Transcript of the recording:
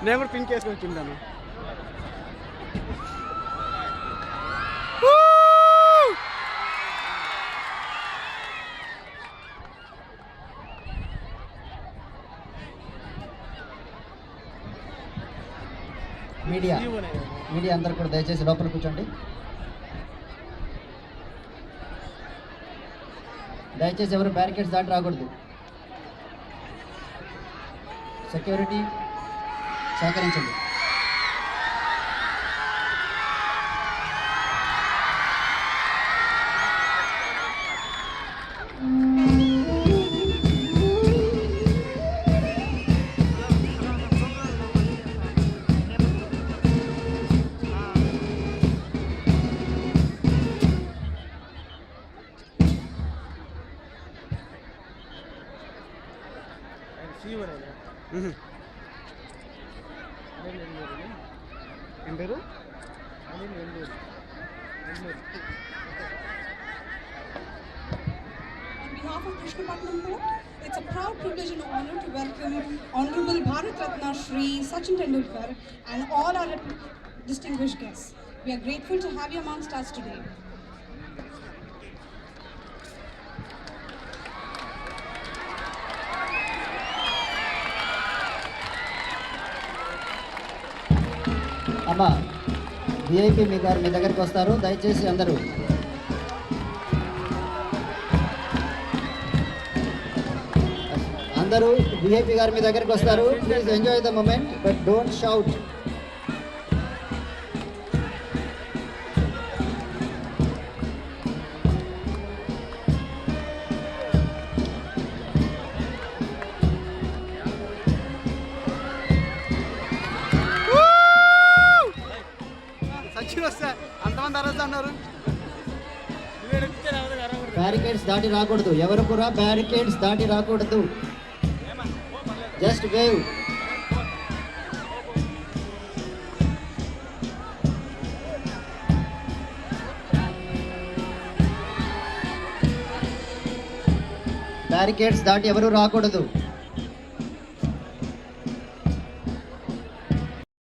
నేను కూడా పింక్ వేసుకొని తింటాను. మీడియా అందరు కూడా దయచేసి లోపల కూర్చోండి. దయచేసి ఎవరు బ్యారికేడ్స్ దాటి రాకూడదు. సెక్యూరిటీ సహకరించండి. ఏం పేరు? On behalf of Krishnapatnam Port, it's a proud privilege and honor to welcome Honorable Bharat Ratna Shri Sachin Tendulkar and all our distinguished guests. We are grateful to have you amongst us today. అమ్మా VIP మీ దగ్గరికి వస్తారు. దయచేసి అందరూ VIP గారు మీ దగ్గరికి వస్తారు. Please enjoy the moment but don't shout. అంతమంది అరవద్దు అన్నారు. బ్యారికేడ్స్ దాటి రాకూడదు. ఎవరు కూడా బ్యారికేడ్స్ దాటి రాకూడదు. Just wave. బ్యారికేడ్స్ దాటి ఎవరు రాకూడదు.